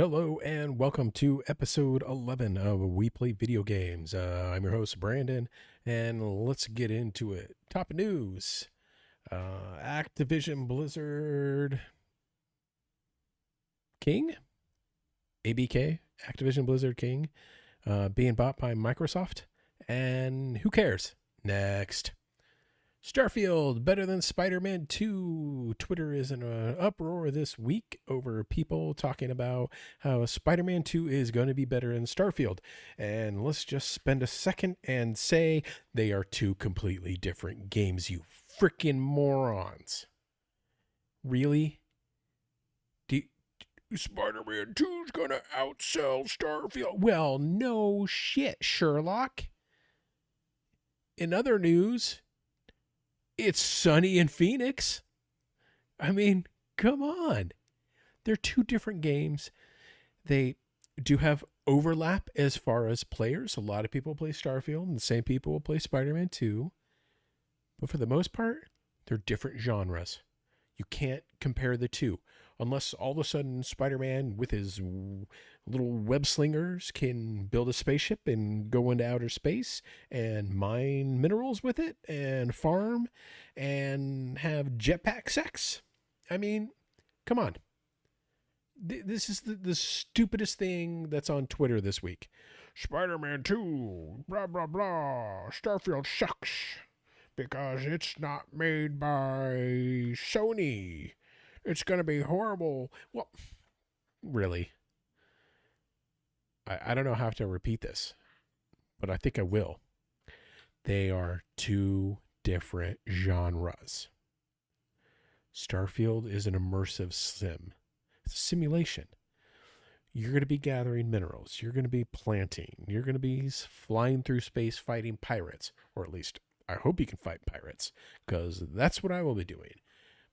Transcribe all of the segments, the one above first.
Hello and welcome to episode 11 of We Play Video Games. I'm your host, Brandon, and let's get into it. Top news Activision Blizzard King? ABK? Activision Blizzard King being bought by Microsoft. And who cares? Next. Starfield, better than Spider-Man 2. Twitter is in an uproar this week over people talking about how Spider-Man 2 is going to be better than Starfield. And let's just spend a second and say they are two completely different games, you freaking morons. Really? Spider-Man 2 is going to outsell Starfield. Well, no shit, Sherlock. In other news, it's sunny in Phoenix. I mean, come on. They're two different games. They do have overlap as far as players. A lot of people play Starfield, and the same people will play Spider-Man 2. But for the most part, they're different genres. You can't compare the two. Unless all of a sudden Spider-Man with his little web slingers can build a spaceship and go into outer space and mine minerals with it and farm and have jetpack sex. I mean, come on. This is the stupidest thing that's on Twitter this week. Spider-Man 2, blah, blah, blah. Starfield sucks because it's not made by Sony. It's going to be horrible. Well, really? I don't know how to repeat this, but I think I will. They are two different genres. Starfield is an immersive sim. It's a simulation. You're going to be gathering minerals. You're going to be planting. You're going to be flying through space fighting pirates. Or at least, I hope you can fight pirates, because that's what I will be doing.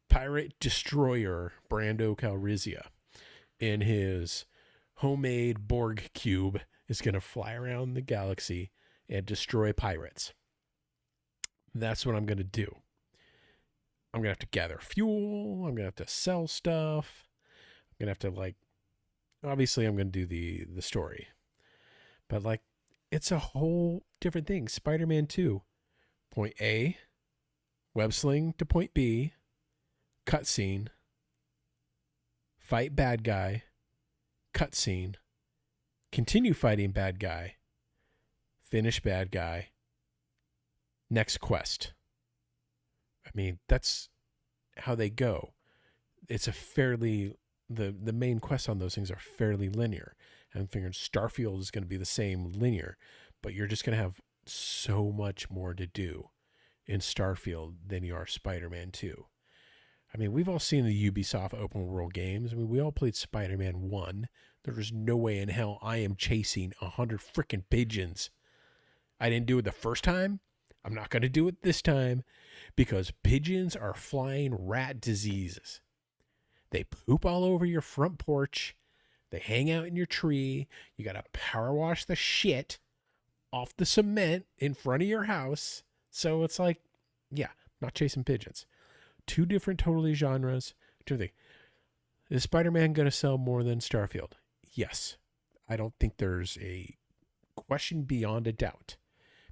Pirate destroyer Brando Calrissian in his homemade Borg cube is going to fly around the galaxy and destroy pirates. That's what I'm going to do. I'm going to have to gather fuel. I'm going to have to sell stuff. I'm going to have to, obviously I'm going to do the story. But, it's a whole different thing. Spider-Man 2, point A, web sling to point B, cutscene, fight bad guy, cutscene, continue fighting bad guy, finish bad guy, next quest. I mean, that's how they go. It's a fairly, the main quests on those things are fairly linear. I'm figuring Starfield is going to be the same linear, but you're just going to have so much more to do in Starfield than you are Spider-Man 2. I mean, we've all seen the Ubisoft open world games. I mean, we all played Spider-Man 1. There's no way in hell I am chasing 100 freaking pigeons. I didn't do it the first time. I'm not going to do it this time because pigeons are flying rat diseases. They poop all over your front porch. They hang out in your tree. You got to power wash the shit off the cement in front of your house. So it's like, yeah, not chasing pigeons. Two different totally genres. Is Spider-Man going to sell more than Starfield? Yes. I don't think there's a question beyond a doubt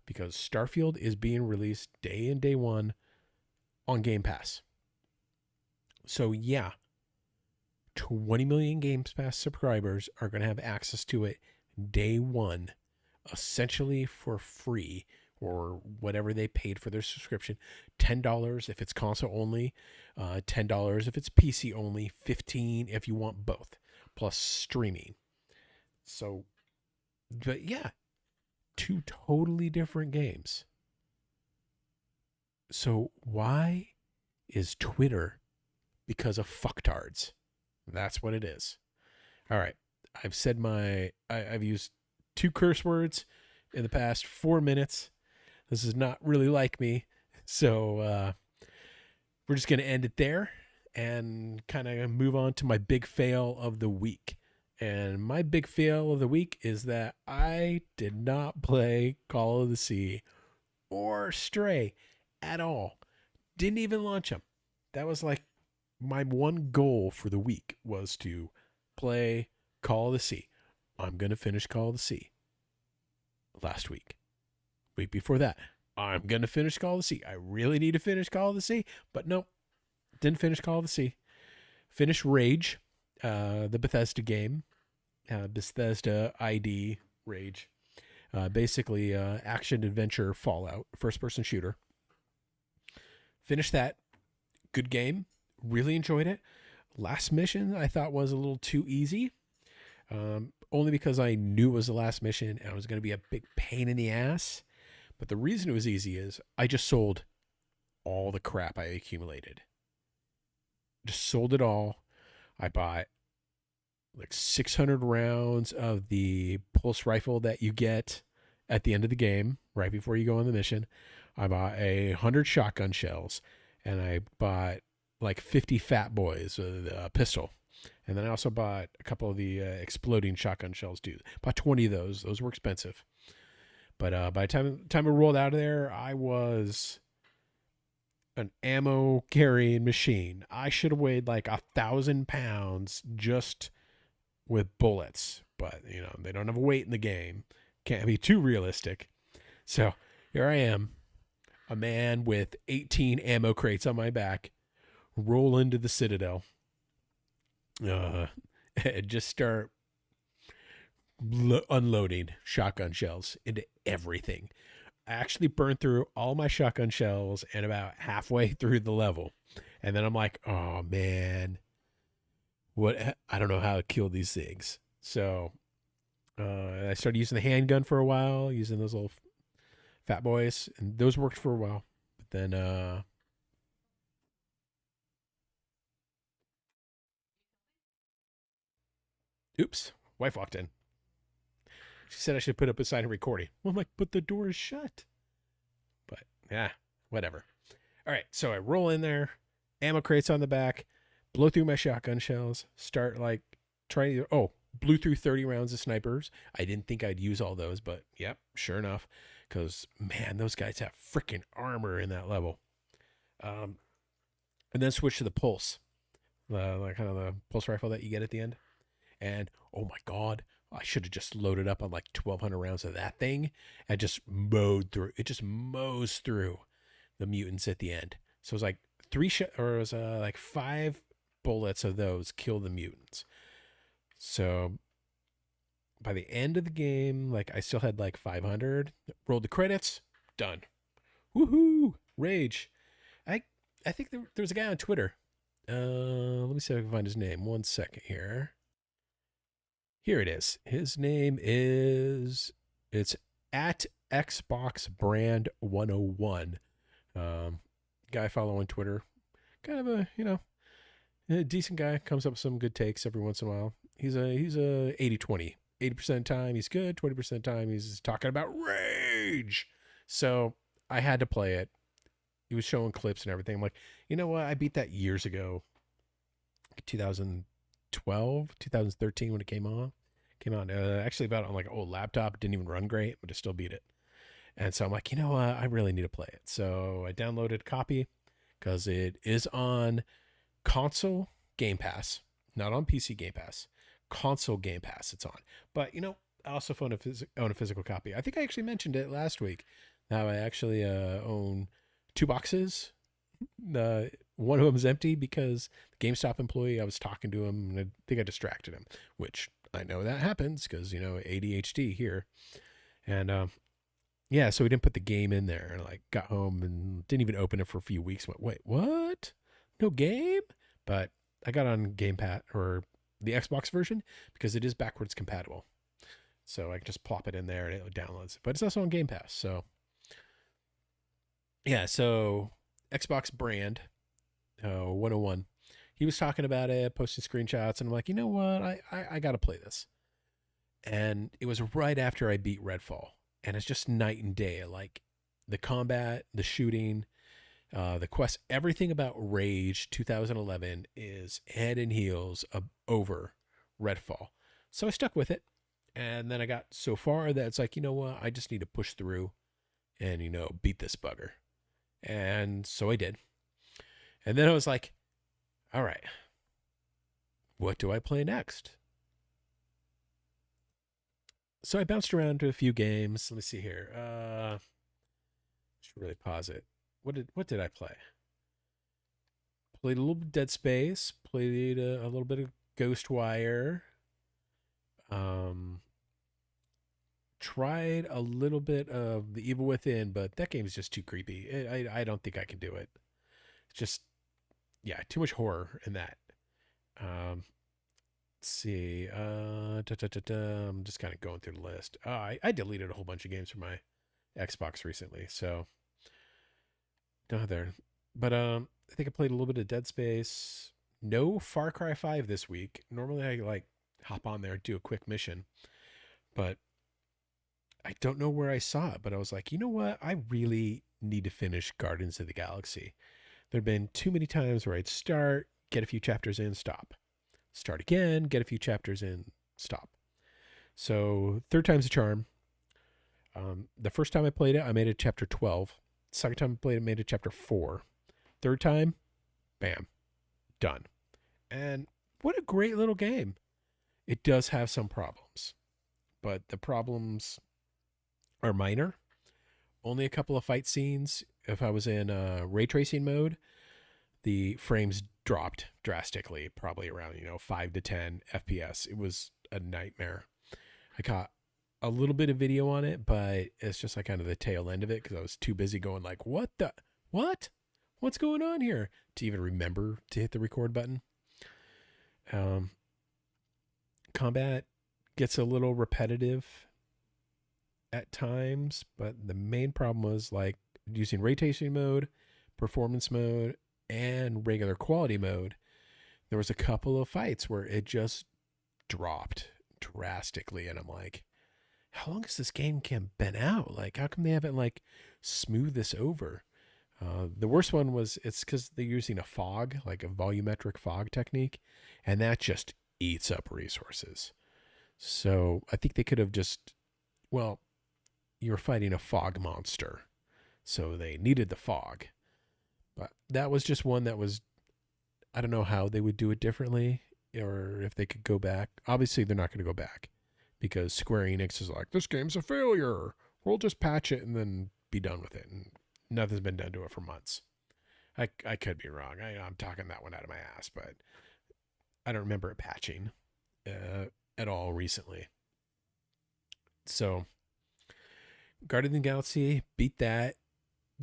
because Starfield is being released day in, day one on Game Pass. So yeah, 20 million Game Pass subscribers are going to have access to it day one, essentially for free, or whatever they paid for their subscription. $10 if it's console only, $10 if it's PC only, $15 if you want both, plus streaming. So, but yeah, two totally different games. So why is Twitter because of fucktards? That's what it is. All right, I've used 2 curse words in the past 4 minutes. This is not really like me. So we're just going to end it there and kind of move on to my big fail of the week. And my big fail of the week is that I did not play Call of the Sea or Stray at all. Didn't even launch them. That was like my one goal for the week was to play Call of the Sea. I'm going to finish Call of the Sea. Last week. Week before that. I'm going to finish Call of the Sea. I really need to finish Call of the Sea. But no, didn't finish Call of the Sea. Finished Rage, the Bethesda game. Bethesda ID Rage. Basically, action adventure Fallout, first person shooter. Finished that. Good game. Really enjoyed it. Last mission I thought was a little too easy. Only because I knew it was the last mission and it was going to be a big pain in the ass. But the reason it was easy is I just sold all the crap I accumulated. Just sold it all. I bought like 600 rounds of the pulse rifle that you get at the end of the game, right before you go on the mission. I bought 100 shotgun shells, and I bought like 50 Fat Boys with a pistol. And then I also bought a couple of the exploding shotgun shells too. Bought 20 of those. Those were expensive. But by the time I rolled out of there, I was an ammo carrying machine. I should have weighed like 1,000 pounds just with bullets. But, you know, they don't have a weight in the game. Can't be too realistic. So here I am, a man with 18 ammo crates on my back, roll into the Citadel, and just start unloading shotgun shells into everything. I actually burned through all my shotgun shells and about halfway through the level. And then I'm like, oh man, I don't know how to kill these things. So I started using the handgun for a while, using those little Fat Boys, and those worked for a while. But then, oops, wife walked in. She said I should put up a sign of recording. Well, I'm like, but the door is shut. But yeah, whatever. All right, so I roll in there, ammo crates on the back, blow through my shotgun shells, start like trying to, blew through 30 rounds of snipers. I didn't think I'd use all those, but yep, sure enough. Because, man, those guys have freaking armor in that level. And then switch to the pulse, like kind of the pulse rifle that you get at the end. And, oh my God, I should have just loaded up on like 1,200 rounds of that thing and just mowed through. It just mows through the mutants at the end. So it was like like 5 bullets of those kill the mutants. So by the end of the game, like I still had like 500. Rolled the credits, done. Woohoo! Rage. I think there was a guy on Twitter. Let me see if I can find his name. 1 second here. Here it is. His name is, it's at Xbox Brand 101. Guy I follow on Twitter. Kind of a decent guy. Comes up with some good takes every once in a while. He's a 80-20. 80% of the time he's good. 20% of the time he's talking about Rage. So I had to play it. He was showing clips and everything. I'm like, you know what? I beat that years ago. 2012, 2013 when it came on. Actually about on like an old laptop. Didn't even run great, but I still beat it. And so I'm like, you know what? I really need to play it. So I downloaded a copy because it is on console Game Pass, not on PC Game Pass. Console Game Pass it's on. But, you know, I also own a physical copy. I think I actually mentioned it last week. Now I actually own 2 boxes. One of them is empty because the GameStop employee, I was talking to him and I think I distracted him, which I know that happens because, you know, ADHD here. And yeah, so we didn't put the game in there, and like got home and didn't even open it for a few weeks. Went, wait, what? No game? But I got on Game Pass or the Xbox version because it is backwards compatible. So I can just plop it in there and it downloads it. But it's also on Game Pass. So yeah, so Xbox Brand 101. He was talking about it, posting screenshots, and I'm like, you know what? I got to play this. And it was right after I beat Redfall. And it's just night and day. Like the combat, the shooting, the quest, everything about Rage 2011 is head and heels over Redfall. So I stuck with it. And then I got so far that it's like, you know what? I just need to push through and, you know, beat this bugger. And so I did. And then I was like, all right, what do I play next? So I bounced around to a few games. Let me see here. Should really pause it. What did I play? Played a little bit of Dead Space. Played a little bit of Ghostwire. Um, tried a little bit of The Evil Within, but that game is just too creepy. I don't think I can do it. It's just yeah, too much horror in that. Let's see. I'm just kind of going through the list. I deleted a whole bunch of games from my Xbox recently, so don't have there. But I think I played a little bit of Dead Space. No Far Cry 5 this week. Normally I like hop on there and do a quick mission, but I don't know where I saw it. But I was like, you know what? I really need to finish Guardians of the Galaxy. There've been too many times where I'd start, get a few chapters in, stop. Start again, get a few chapters in, stop. So third time's a charm. The first time I played it, I made it chapter 12. Second time I played it, I made it chapter 4. Third time, bam, done. And what a great little game. It does have some problems, but the problems are minor. Only a couple of fight scenes. If I was in ray tracing mode, the frames dropped drastically, probably around 5 to 10 FPS. It was a nightmare. I caught a little bit of video on it, but it's just like kind of the tail end of it because I was too busy going like, what, what's going on here to even remember to hit the record button. Um, combat gets a little repetitive at times, but the main problem was like using ray tracing mode, performance mode, and regular quality mode. There was a couple of fights where it just dropped drastically, and I'm like, how long has this game been out? Like, how come they haven't like smoothed this over? The worst one was it's because they're using a fog, like a volumetric fog technique, and that just eats up resources. So I think they could have just, well, you're fighting a fog monster, so they needed the fog. But that was just one that was, I don't know how they would do it differently or if they could go back. Obviously, they're not going to go back because Square Enix is like, this game's a failure. We'll just patch it and then be done with it. And nothing's been done to it for months. I could be wrong. I'm talking that one out of my ass, but I don't remember it patching at all recently. So, Guardian of the Galaxy beat that.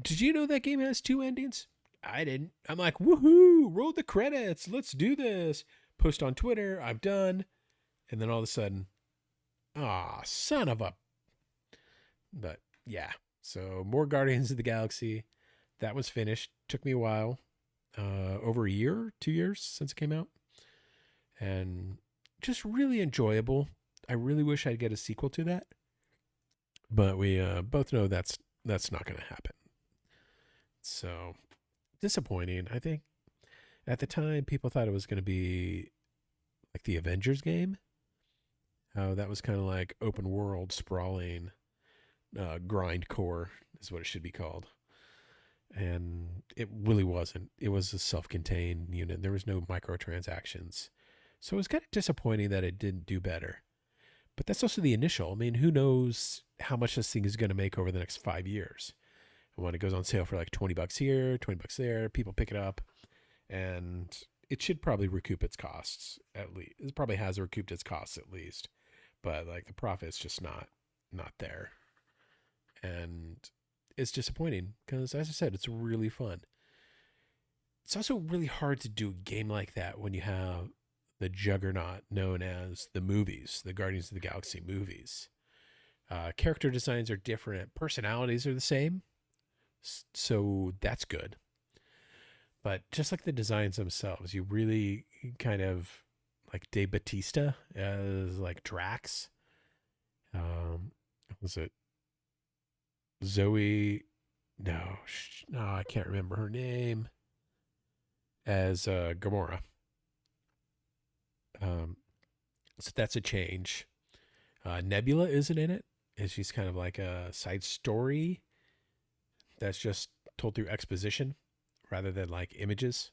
Did you know that game has two endings? I didn't. I'm like, woohoo, roll the credits. Let's do this. Post on Twitter. I'm done. And then all of a sudden, son of a. But yeah. So more Guardians of the Galaxy. That was finished. Took me a while. Over a year, 2 years since it came out. And just really enjoyable. I really wish I'd get a sequel to that. But we both know that's not going to happen. So disappointing. I think at the time people thought it was going to be like the Avengers game. That was kind of like open world sprawling grindcore is what it should be called. And it really wasn't. It was a self-contained unit. There was no microtransactions. So it was kind of disappointing that it didn't do better. But that's also the initial. I mean, who knows how much this thing is going to make over the next 5 years. And when it goes on sale for like $20 here, $20 there, people pick it up. And it should probably recoup its costs at least. It probably has recouped its costs at least. But like the profit's just not there. And it's disappointing because, as I said, it's really fun. It's also really hard to do a game like that when you have the juggernaut known as the movies, the Guardians of the Galaxy movies. Character designs are different, personalities are the same, so that's good. But just like the designs themselves, you really kind of like Dave Batista as like Drax. Was it Zoe? No, no, I can't remember her name as Gamora. So that's a change. Nebula isn't in it, and she's kind of like a side story that's just told through exposition rather than like images.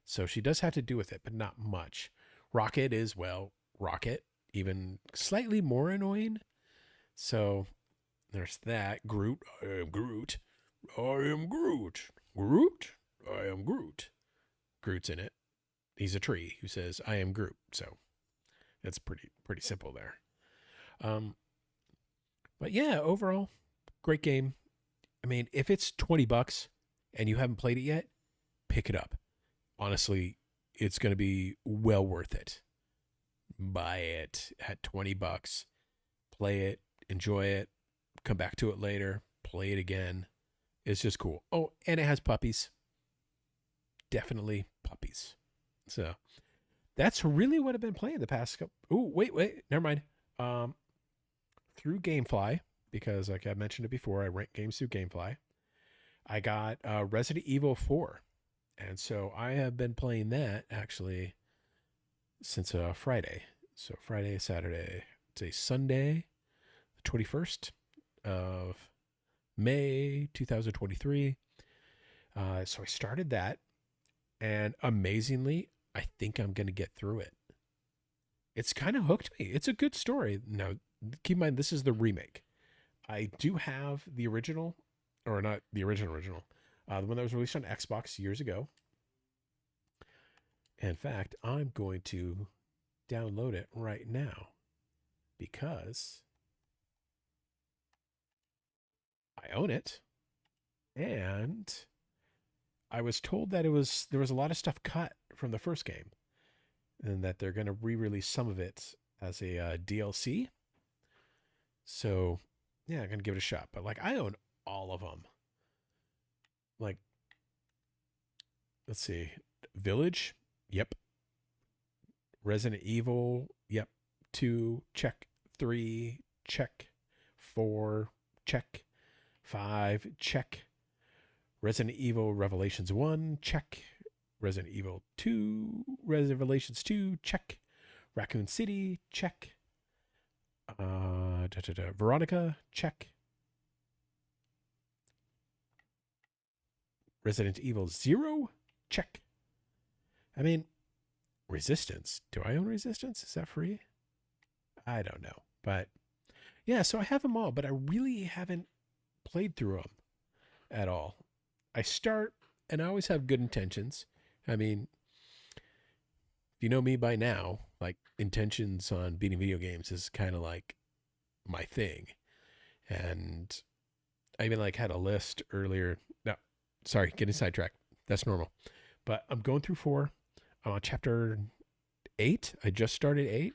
So she does have to do with it, but not much. Rocket is, well, Rocket, even slightly more annoying. So there's that. Groot. I am Groot. I am Groot. Groot. I am Groot. Groot's in it. He's a tree who says, I am Groot. So it's pretty simple there. Um, but yeah, overall, great game. I mean, if it's $20 and you haven't played it yet, pick it up. Honestly, it's going to be well worth it. Buy it at $20. Play it, enjoy it, come back to it later, play it again. It's just cool. Oh, and it has puppies. Definitely puppies. So that's really what I've been playing the past couple. Oh, wait, never mind. Um, through GameFly, because like I mentioned it before, I rent games through GameFly. I got Resident Evil 4. And so I have been playing that actually since Friday. So Friday, Saturday, say Sunday, the 21st of May 2023. So I started that, and amazingly, I think I'm going to get through it. It's kind of hooked me. It's a good story. Now, keep in mind, this is the remake. I do have the original, or not the original, the one that was released on Xbox years ago. In fact, I'm going to download it right now because I own it, and I was told that there was a lot of stuff cut from the first game, and that they're going to re-release some of it as a DLC. So yeah, I'm gonna give it a shot. But like, I own all of them. Like, let's see, Village, yep. Resident Evil, yep. 2, check. 3, check. 4, check. 5, check. Resident Evil Revelations 1, check. Resident Evil 2, Revelations 2, check. Raccoon City, check. Veronica, check. Resident Evil 0, check. I mean, Resistance. Do I own Resistance? Is that free? I don't know. But yeah, so I have them all, but I really haven't played through them at all. I start, and I always have good intentions. I mean, if you know me by now, like, intentions on beating video games is kind of like my thing. And I even like had a list earlier. No, sorry, getting sidetracked. That's normal. But I'm going through 4. I'm on chapter 8. I just started 8,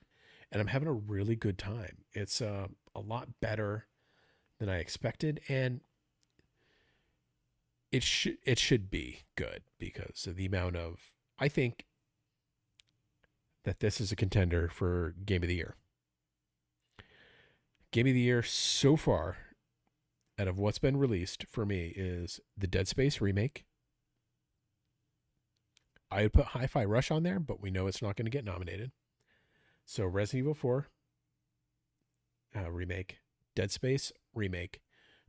and I'm having a really good time. It's a lot better than I expected, and it should be good because of the amount of, I think that this is a contender for Game of the Year. Game of the Year so far out of what's been released for me is the Dead Space remake. I would put Hi-Fi Rush on there, but we know it's not going to get nominated. So Resident Evil 4 remake, Dead Space remake,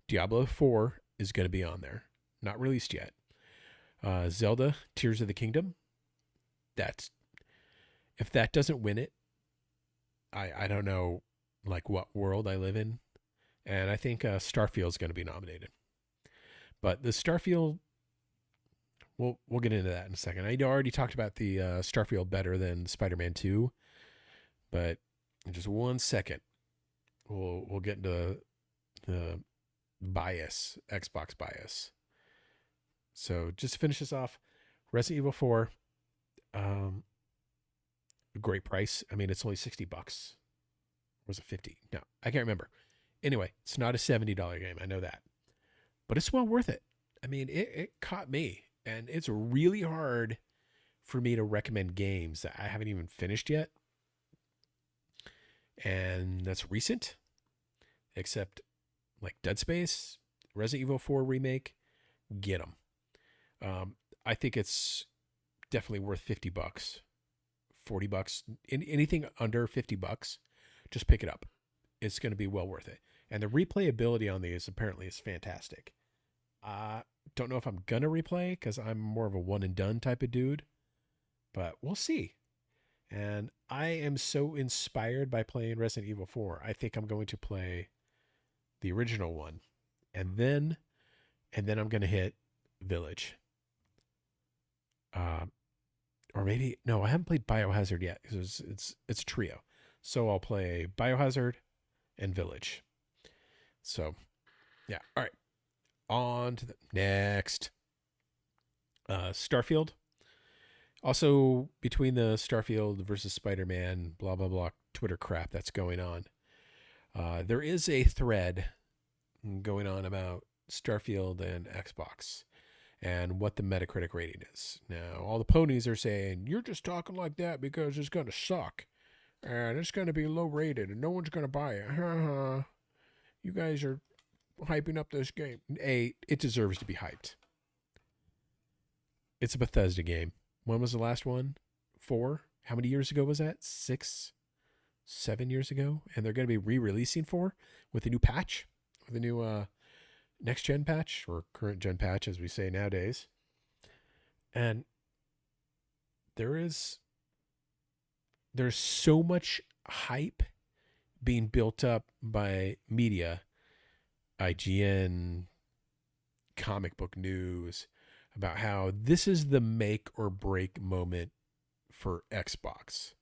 Diablo 4 is going to be on there. Not released yet. Zelda Tears of the Kingdom. That's, if that doesn't win it, I don't know like what world I live in. And I think Starfield is going to be nominated. But the Starfield, we'll get into that in a second. I already talked about the Starfield better than Spider-Man 2, but in just 1 second, we'll get into the bias, Xbox bias. So just to finish this off, Resident Evil 4, great price. I mean, it's only $60. Or was it 50? No, I can't remember. Anyway, it's not a $70 game. I know that. But it's well worth it. I mean, it caught me. And it's really hard for me to recommend games that I haven't even finished yet. And that's recent. Except like Dead Space, Resident Evil 4 remake, get them. I think it's definitely worth $50, $40. Anything under $50, just pick it up. It's going to be well worth it. And the replayability on these apparently is fantastic. Don't know if I'm going to replay because I'm more of a one and done type of dude, but we'll see. And I am so inspired by playing Resident Evil 4. I think I'm going to play the original one, and then I'm gonna hit Village. Uh, or maybe no, I haven't played Biohazard yet because it's a trio. So I'll play Biohazard and Village. So yeah, all right. On to the next. Starfield. Also, between the Starfield versus Spider-Man, blah blah blah, Twitter crap that's going on, there is a thread going on about Starfield and Xbox and what the Metacritic rating is. Now, all the ponies are saying you're just talking like that because it's going to suck and it's going to be low rated and no one's going to buy it. You guys are hyping up this game. It deserves to be hyped. It's a Bethesda game. When was the last one? 4? How many years ago was that? 6, 7 years ago? And they're going to be re-releasing 4 with a new patch, with a new next gen patch or current gen patch, as we say nowadays. And there's so much hype being built up by media, IGN, comic book news, about how this is the make or break moment for Xbox.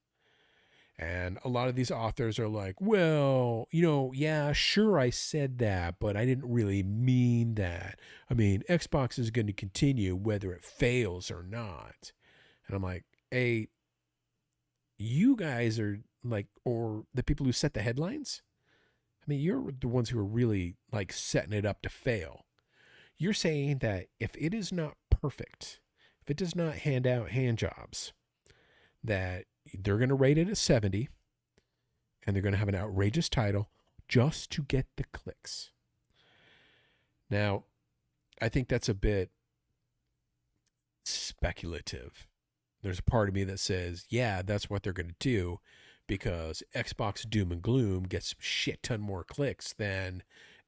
And a lot of these authors are like, well, yeah, sure, I said that, but I didn't really mean that. I mean, Xbox is going to continue whether it fails or not. And I'm like, hey, you guys are like, or the people who set the headlines, I mean, you're the ones who are really like setting it up to fail. You're saying that if it is not perfect, if it does not hand out hand jobs, that they're going to rate it a 70 and they're going to have an outrageous title just to get the clicks. Now, I think that's a bit speculative. There's a part of me that says, yeah, that's what they're going to do because Xbox Doom and Gloom gets shit ton more clicks than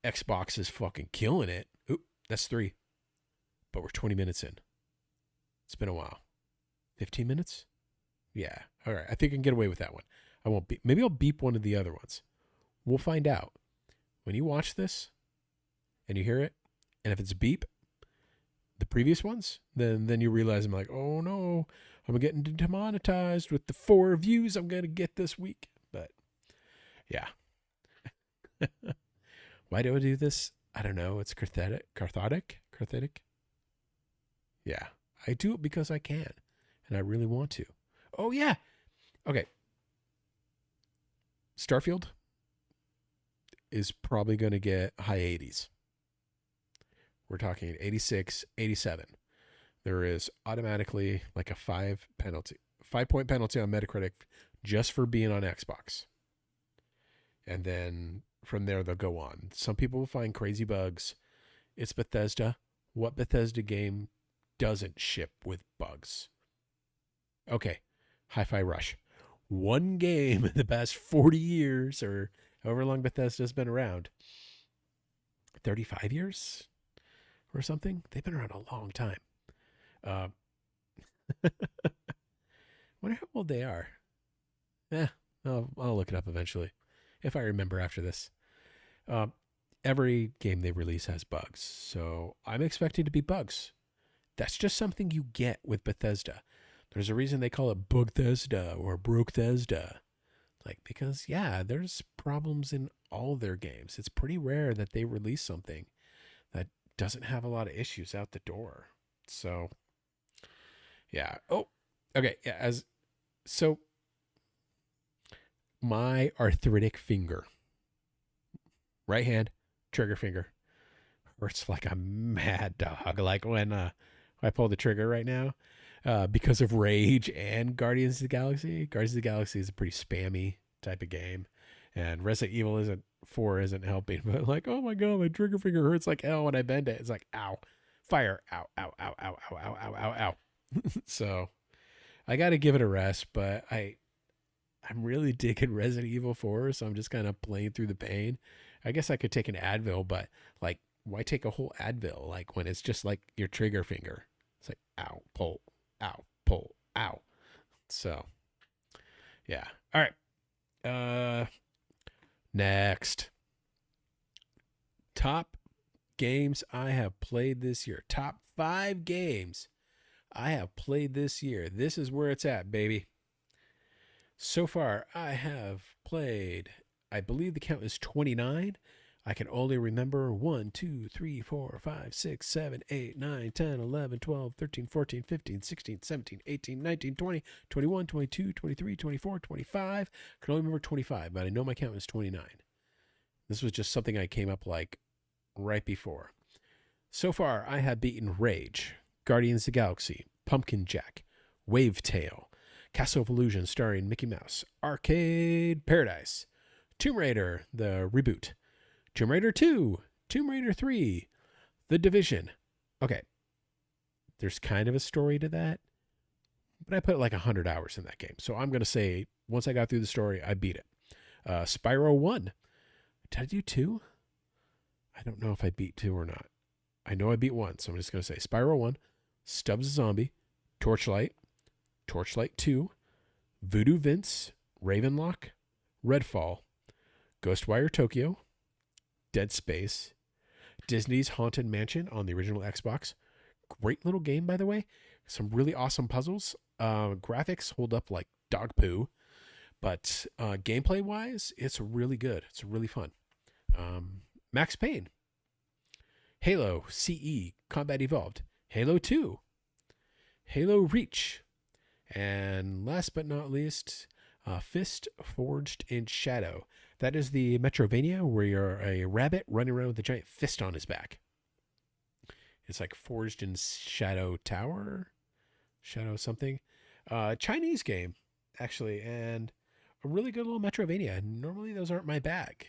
Xbox is fucking killing it. Oop, that's 3. But we're 20 minutes in. It's been a while. 15 minutes? Yeah. All right. I think I can get away with that one. I won't beep. Maybe I'll beep one of the other ones. We'll find out. When you watch this and you hear it, and if it's beep, the previous ones, then you realize I'm like, oh no, I'm getting demonetized with the 4 views I'm going to get this week. But yeah. Why do I do this? I don't know. It's cathartic. Yeah. I do it because I can and I really want to. Oh yeah. Okay. Starfield is probably going to get high 80s. We're talking 86, 87. There is automatically like a 5-point penalty on Metacritic just for being on Xbox. And then from there, they'll go on. Some people will find crazy bugs. It's Bethesda. What Bethesda game doesn't ship with bugs? Okay. Hi-Fi Rush. One game in the past 40 years or however long Bethesda's been around. 35 years or something? They've been around a long time. Uh, wonder how old they are. I'll look it up eventually if I remember after this. Um, every game they release has bugs, so I'm expecting to be bugs. That's just something you get with Bethesda. There's a reason they call it Bugthesda or Brookthesda. Like, because, yeah, there's problems in all their games. It's pretty rare that they release something that doesn't have a lot of issues out the door. So, yeah. Oh, okay. Yeah. So, my arthritic finger, right hand, trigger finger, hurts like a mad dog. Like when I pull the trigger right now, because of Rage and Guardians of the Galaxy. Guardians of the Galaxy is a pretty spammy type of game, and Resident Evil 4 isn't helping. But like, oh my god, my trigger finger hurts like hell when I bend it. It's like, ow, fire, ow, ow, ow, ow, ow, ow, ow, ow, ow. So I got to give it a rest, but I'm really digging Resident Evil 4, so I'm just kind of playing through the pain. I guess I could take an Advil, but like, why take a whole Advil? Like when it's just like your trigger finger. It's like, ow, pull, ow, pull, ow. So, yeah. All right. Next. top games I have played this year. Top 5 games I have played this year. This is where it's at, baby. So far, I have played, I believe the count is 29. I can only remember 1, 2, 3, 4, 5, 6, 7, 8, 9, 10, 11, 12, 13, 14, 15, 16, 17, 18, 19, 20, 21, 22, 23, 24, 25. I can only remember 25, but I know my count is 29. This was just something I came up like right before. So far, I have beaten Rage, Guardians of the Galaxy, Pumpkin Jack, Wavetail, Castle of Illusion starring Mickey Mouse, Arcade Paradise, Tomb Raider, the reboot, Tomb Raider 2, Tomb Raider 3, The Division. Okay, there's kind of a story to that, but I put like 100 hours in that game. So I'm going to say once I got through the story, I beat it. Spyro 1. Did I do 2? I don't know if I beat 2 or not. I know I beat 1, so I'm just going to say Spyro 1, Stubbs the Zombie, Torchlight, Torchlight 2, Voodoo Vince, Ravenlock, Redfall, Ghostwire Tokyo, Dead Space, Disney's Haunted Mansion on the original Xbox. Great little game, by the way. Some really awesome puzzles. Graphics hold up like dog poo, but gameplay wise, it's really good. It's really fun. Max Payne, Halo CE Combat Evolved, Halo 2, Halo Reach, and last but not least, Fist Forged in Shadow. That is the Metrovania where you're a rabbit running around with a giant fist on his back. It's like Forged in Shadow Tower, Shadow something. Chinese game, actually, and a really good little Metrovania. Normally those aren't my bag,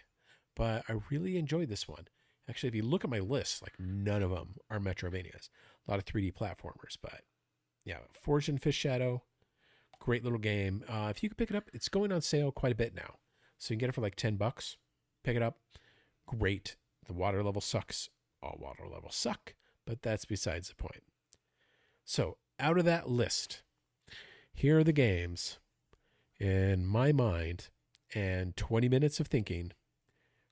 but I really enjoyed this one. Actually, if you look at my list, like none of them are Metrovanias. A lot of 3D platformers, but yeah, Forged in Fist Shadow, great little game. If you could pick it up, it's going on sale quite a bit now. So you can get it for like $10. Pick it up. Great. The water level sucks. All water levels suck, but that's besides the point. So out of that list, here are the games in my mind and 20 minutes of thinking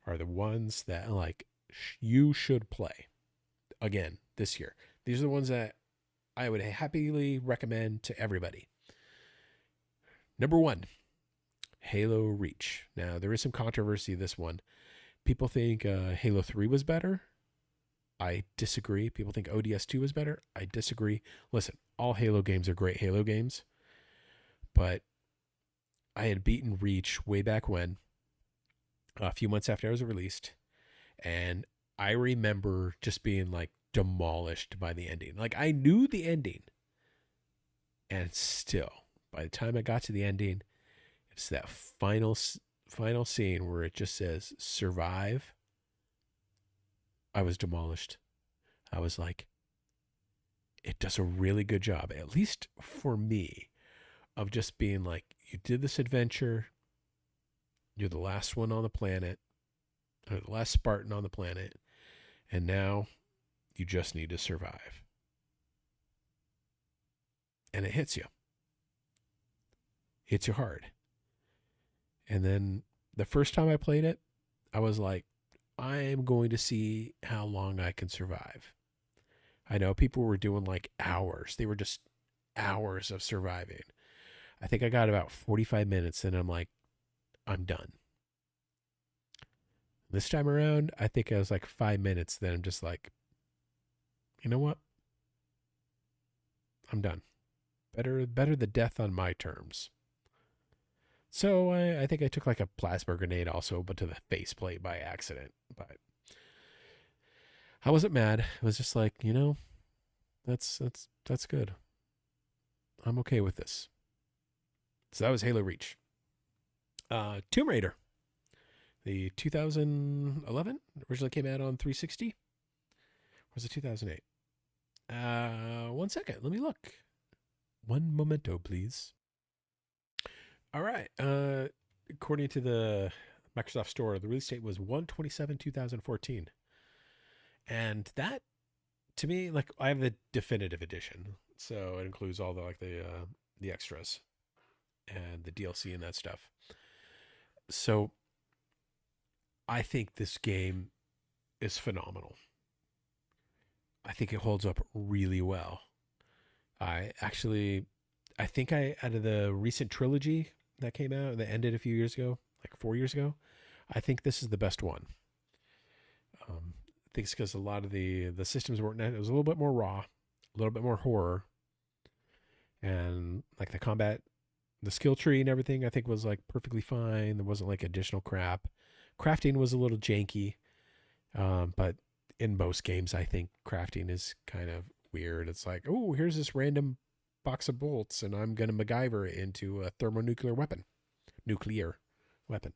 are the ones that like you should play again this year. These are the ones that I would happily recommend to everybody. Number 1, Halo Reach. Now, there is some controversy this one. People think Halo 3 was better. I disagree. People think ODS 2 was better. I disagree. Listen, all Halo games are great Halo games, but I had beaten Reach way back when, a few months after I was released, and I remember just being like demolished by the ending. Like I knew the ending, and still, by the time I got to the ending, it's that final scene where it just says survive. I was demolished. I was like, it does a really good job, at least for me, of just being like, you did this adventure. You're the last one on the planet, or the last Spartan on the planet, and now you just need to survive. And it hits you. Hits you hard. And then the first time I played it, I was like, I am going to see how long I can survive. I know people were doing like hours. They were just hours of surviving. I think I got about 45 minutes and I'm like, I'm done. This time around, I think I was like 5 minutes. Then I'm just like, you know what? I'm done. Better the death on my terms. So I think I took like a plasma grenade also, but to the faceplate by accident. But I wasn't mad. I was just like, you know, that's good. I'm okay with this. So that was Halo Reach. Tomb Raider, the 2011 originally came out on 360. Or was it 2008? 1 second. Let me look. One momento, please. All right. According to the Microsoft Store, the release date was 1/27/2014. And that, to me, like I have the definitive edition, so it includes all the like the extras and the DLC and that stuff. So I think this game is phenomenal. I think it holds up really well. I actually, I think I out of the recent trilogy that came out that ended a few years ago, like 4 years ago, I think this is the best one. I think it's because a lot of the systems weren't. It was a little bit more raw, a little bit more horror, and like the combat, the skill tree and everything. I think was like perfectly fine. There wasn't like additional crap. Crafting was a little janky, but in most games, I think crafting is kind of weird. It's like, oh, here's this random box of bolts, and I'm gonna MacGyver it into a thermonuclear weapon, nuclear weapon.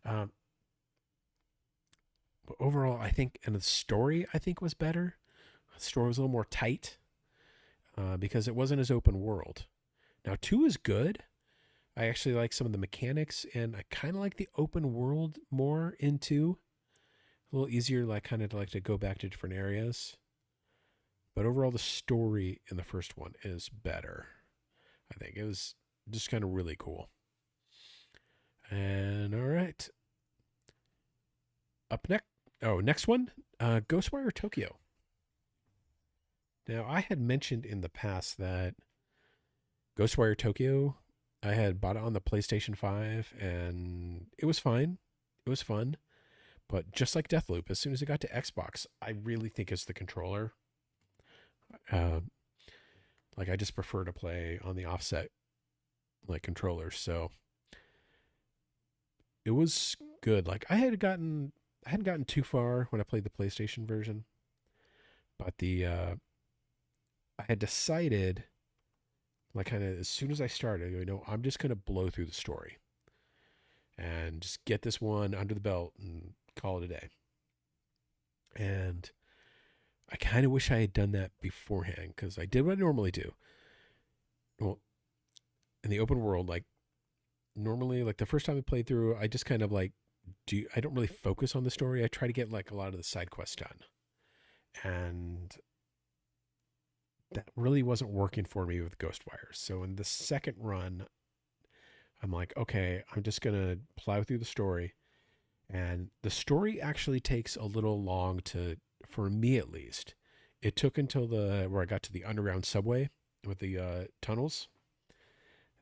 Um, but overall, I think, and the story I think was better. The story was a little more tight because it wasn't as open world. Now two is good. I actually like some of the mechanics, and I kind of like the open world more in two. A little easier, like kind of like to go back to different areas. But overall, the story in the first one is better. I think it was just kind of really cool. And all right, up next. Oh, next one, Ghostwire Tokyo. Now, I had mentioned in the past that Ghostwire Tokyo, I had bought it on the PlayStation 5 and it was fine. It was fun. But just like Deathloop, as soon as it got to Xbox, I really think it's the controller. Uh, like I just prefer to play on the offset like controllers. So it was good. Like I hadn't gotten too far when I played the PlayStation version, but the I had decided like kind of as soon as I started, I'm just gonna blow through the story and just get this one under the belt and call it a day. And I kind of wish I had done that beforehand because I did what I normally do. Well, in the open world, like normally, like the first time I played through, I just kind of like I don't really focus on the story. I try to get like a lot of the side quests done, and that really wasn't working for me with Ghostwire. So in the second run, I'm like, okay, I'm just gonna plow through the story, and the story actually takes a little long to, for me at least. It took until the where I got to the underground subway with the tunnels.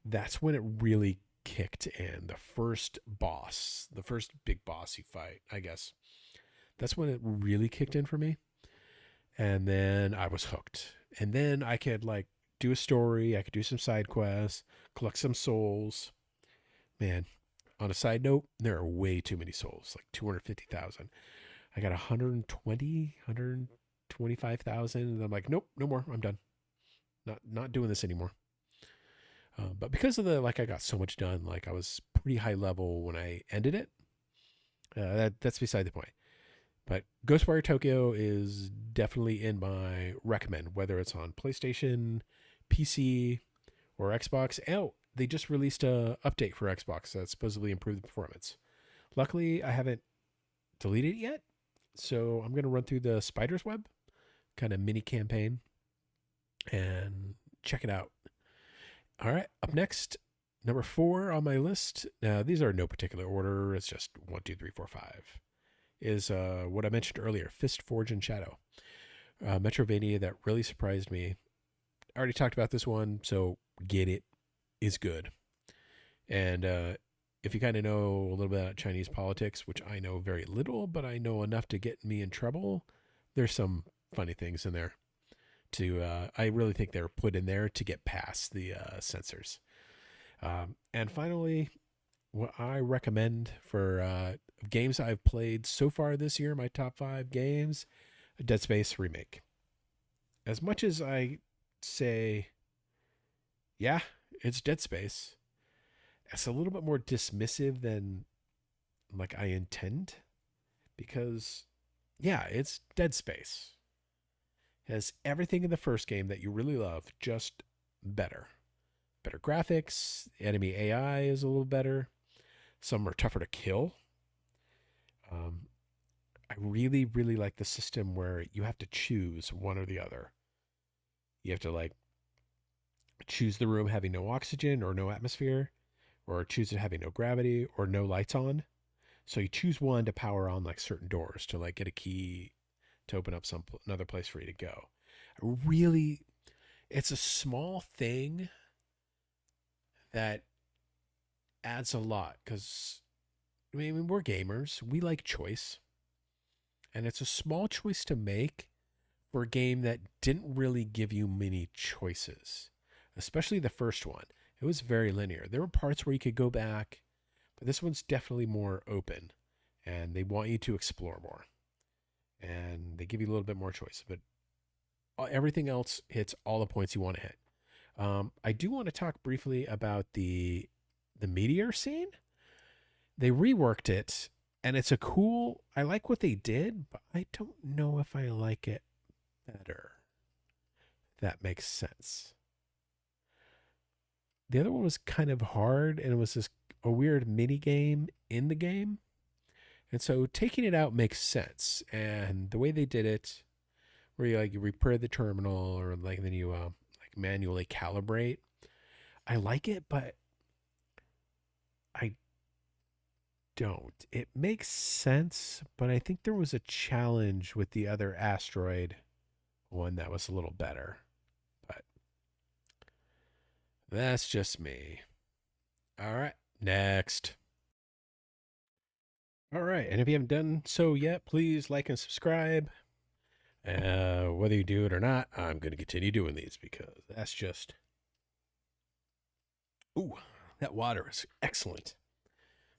That's when it really kicked in. The first boss, the first big boss you fight, I guess. That's when it really kicked in for me. And then I was hooked. And then I could like do a story, I could do some side quests, collect some souls. Man, on a side note, there are way too many souls, like 250,000. I got 120, 125,000 and I'm like, nope, no more. I'm done. Not doing this anymore. But because of the like, I got so much done. Like I was pretty high level when I ended it. That's beside the point. But Ghostwire Tokyo is definitely in my recommend, whether it's on PlayStation, PC, or Xbox. Oh, they just released a update for Xbox that supposedly improved the performance. Luckily, I haven't deleted it yet, so I'm gonna run through the Spider's Web kind of mini campaign and check it out. All right, up next, number 4 on my list. Now, these are in no particular order. It's just one, two, three, four, five. Is what I mentioned earlier, Fist, Forge, and Shadow. Metrovania that really surprised me. I already talked about this one, so get it is good. And if you kind of know a little bit about Chinese politics, which I know very little, but I know enough to get me in trouble, there's some funny things in there. I really think they're put in there to get past the censors. And finally, what I recommend for games I've played so far this year, my top 5 games, Dead Space remake. As much as I say, yeah, it's Dead Space, it's a little bit more dismissive than like I intend because, yeah, it's Dead Space. It has everything in the first game that you really love, just better. Better graphics, enemy AI is a little better. Some are tougher to kill. Um, I really, really like the system where you have to choose one or the other. You have to like choose the room having no oxygen or no atmosphere, or choose it having no gravity or no lights on. So you choose one to power on like certain doors to like get a key to open up another place for you to go. Really, it's a small thing that adds a lot because I mean we're gamers, we like choice, and it's a small choice to make for a game that didn't really give you many choices, especially the first one. It was very linear. There were parts where you could go back, but this one's definitely more open, and they want you to explore more, and they give you a little bit more choice. But everything else hits all the points you want to hit. I do want to talk briefly about the meteor scene. They reworked it, and it's a cool. I like what they did, but I don't know if I like it better. If that makes sense. The other one was kind of hard, and it was just a weird mini game in the game, and so taking it out makes sense. And the way they did it, where you repair the terminal, or like then you like manually calibrate. I like it, but I don't. It makes sense, but I think there was a challenge with the other asteroid one that was a little better. But that's just me. All right, next. All right, and if you haven't done so yet, please like and subscribe. Whether you do it or not, I'm going to continue doing these because that's just. Ooh, that water is excellent.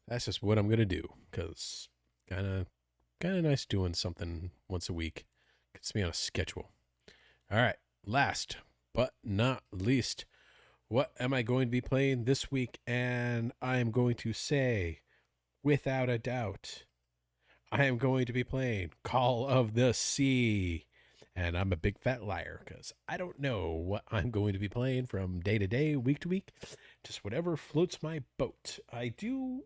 That's just what I'm going to do because kind of nice doing something once a week. Gets me on a schedule. All right, last but not least, what am I going to be playing this week? And I am going to say, without a doubt, I am going to be playing Call of the Sea. And I'm a big fat liar because I don't know what I'm going to be playing from day to day, week to week. Just whatever floats my boat. I do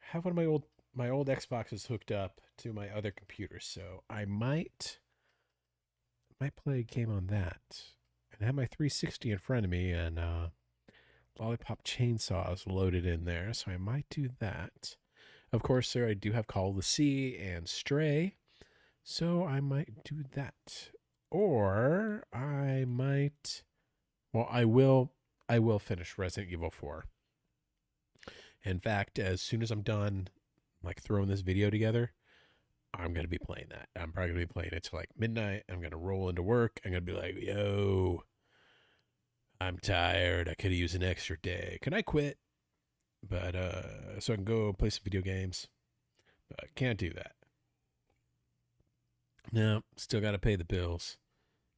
have one of my old Xboxes hooked up to my other computer, so I might play a game on that. And I have my 360 in front of me, and Lollipop Chainsaw is loaded in there, so I might do that. Of course, sir, I do have Call of the Sea and Stray, so I might do that. Or I might, well, I will finish Resident Evil 4. In fact, as soon as I'm done, like throwing this video together, I'm gonna be playing that. I'm probably gonna be playing it till like midnight. I'm gonna roll into work. I'm gonna be like, yo, I'm tired. I could have used an extra day. Can I quit? But so I can go play some video games. But I can't do that. No, still got to pay the bills.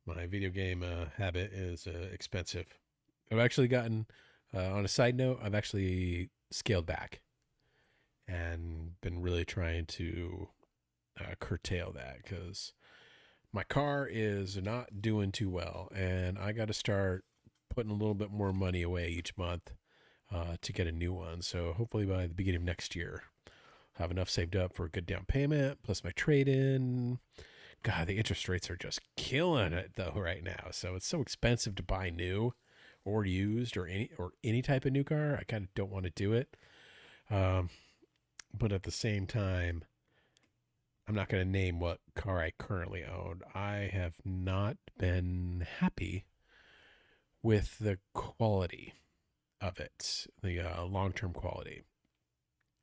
My video game habit is expensive. I've actually gotten, on a side note, I've actually scaled back and been really trying to curtail that because my car is not doing too well, and I got to start putting a little bit more money away each month to get a new one. So hopefully by the beginning of next year, I'll have enough saved up for a good down payment plus my trade in. God, the interest rates are just killing it though right now. So it's so expensive to buy new or used or any type of new car. I kind of don't want to do it. Um, but at the same time, I'm not going to name what car I currently own. I have not been happy with the quality of it, the long-term quality.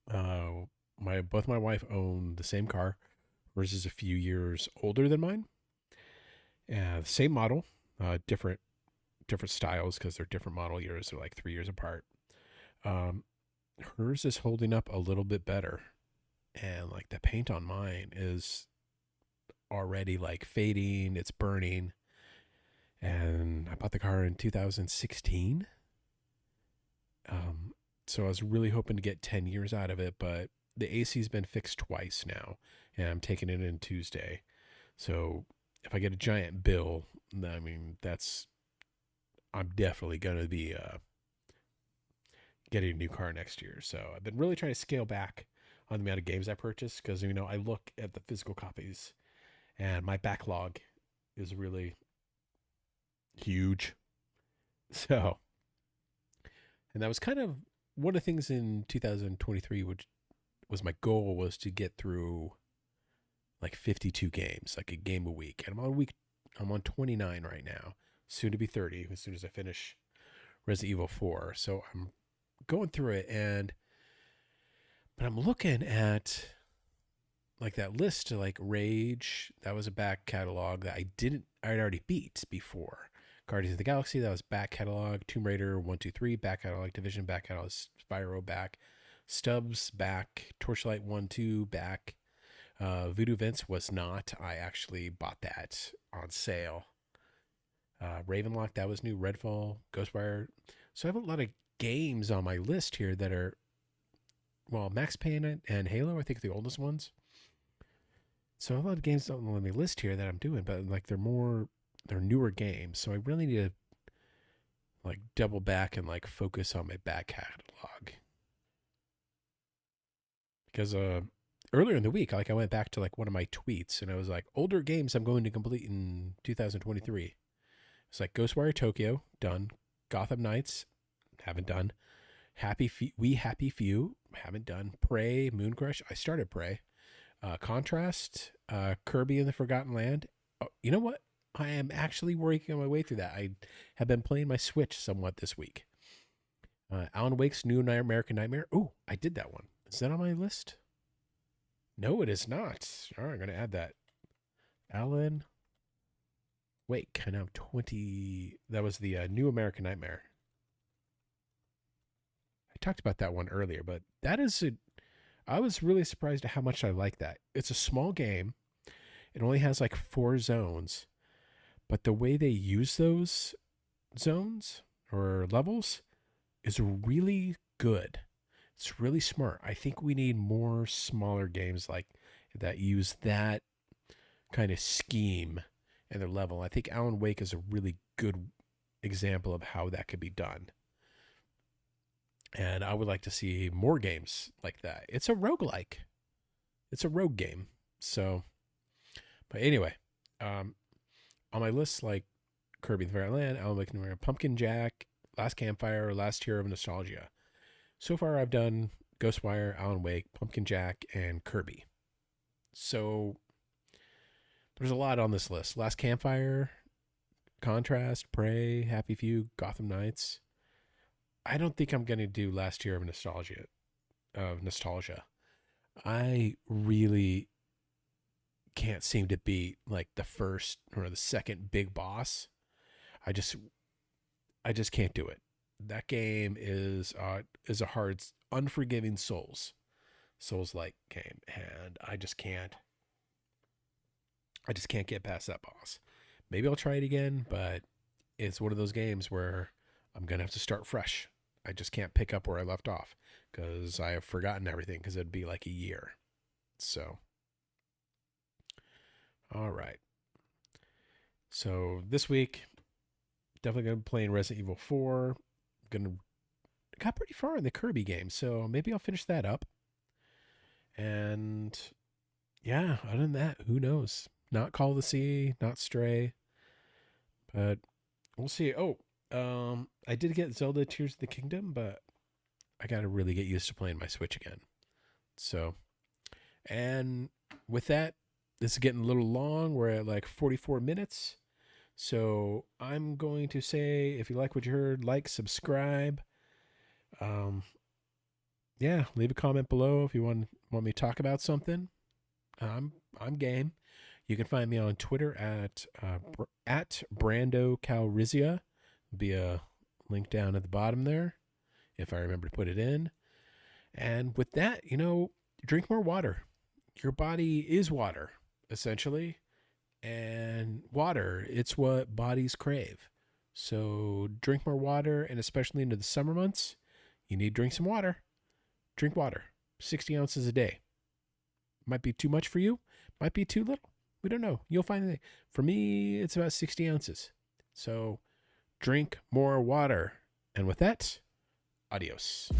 Uh, my both my wife own the same car. Hers is a few years older than mine. Same model, different styles because they're different model years. They're like 3 years apart. Um, Hers is holding up a little bit better, and like the paint on mine is already like fading. It's burning, and I bought the car in 2016. Um, so I was really hoping to get 10 years out of it, but the AC's been fixed twice now, and I'm taking it in Tuesday. So if I get a giant bill, I mean, I'm definitely going to be getting a new car next year. So I've been really trying to scale back on the amount of games I purchase because, I look at the physical copies and my backlog is really huge. So, and that was kind of one of the things in 2023, which was my goal was to get through like 52 games, like a game a week. And I'm on 29 right now, soon to be 30 as soon as I finish Resident Evil 4. So I'm going through it, but I'm looking at like that list to like Rage. That was a back catalog that I'd already beat before. Guardians of the Galaxy, that was back catalog. Tomb Raider 1, 2, 3, back catalog. Division, back catalog. Spyro, back. Stubbs, back. Torchlight 1, 2, back. Voodoo Vince was not. I actually bought that on sale. Ravenlock, that was new. Redfall, Ghostwire. So I have a lot of games on my list here that are, well, Max Payne and Halo, I think, are the oldest ones. So a lot of games on my list here that I'm doing, but like they're newer games. So I really need to like double back and like focus on my back catalog. Because earlier in the week, like I went back to like one of my tweets and I was like, older games I'm going to complete in 2023. It's like Ghostwire Tokyo, done. Gotham Knights, haven't done. Happy Few, haven't done. Prey, Moon Crush, I started Prey. Contrast, Kirby in the Forgotten Land. Oh, you know what? I am actually working my way through that. I have been playing my Switch somewhat this week. Alan Wake's New American Nightmare. Oh, I did that one. Is that on my list? No, it is not. All right, I'm going to add that. Alan Wake. I know 20. That was the New American Nightmare. I talked about that one earlier, but that is I was really surprised at how much I like that. It's a small game. It only has like 4 zones, but the way they use those zones or levels is really good. It's really smart. I think we need more smaller games like that use that kind of scheme in their level. I think Alan Wake is a really good example of how that could be done. And I would like to see more games like that. It's a roguelike. It's a rogue game. So, but anyway, on my list, like Kirby the Forgotten Land, Alan Wake, Pumpkin Jack, Last Campfire, Last Hero of Nostalgia. So far, I've done Ghostwire, Alan Wake, Pumpkin Jack, and Kirby. So there's a lot on this list. Last Campfire, Contrast, Prey, Happy Few, Gotham Knights. I don't think I'm going to do Last Year of Nostalgia. I really can't seem to beat like the first or the second big boss. I just can't do it. That game is a hard, unforgiving Souls-like game, and I just can't get past that boss. Maybe I'll try it again, but it's one of those games where I'm going to have to start fresh. I just can't pick up where I left off because I have forgotten everything because it'd be like a year. So, all right. So this week, definitely going to be playing Resident Evil 4. Got pretty far in the Kirby game, so maybe I'll finish that up. And yeah, other than that, who knows? Not Call of the Sea, not Stray, but we'll see. Oh, I did get Zelda Tears of the Kingdom, but I got to really get used to playing my Switch again. So, and with that, this is getting a little long. We're at like 44 minutes. So I'm going to say, if you like what you heard, like, subscribe. Yeah, leave a comment below if you want me to talk about something. I'm game. You can find me on Twitter at Brando Calrissian. Be a link down at the bottom there, if I remember to put it in. And with that, drink more water. Your body is water, essentially. And water, it's what bodies crave. So drink more water, and especially into the summer months, you need to drink some water. Drink water, 60 ounces a day. Might be too much for you, might be too little. We don't know. You'll find it. For me, it's about 60 ounces. So drink more water. And with that, adios.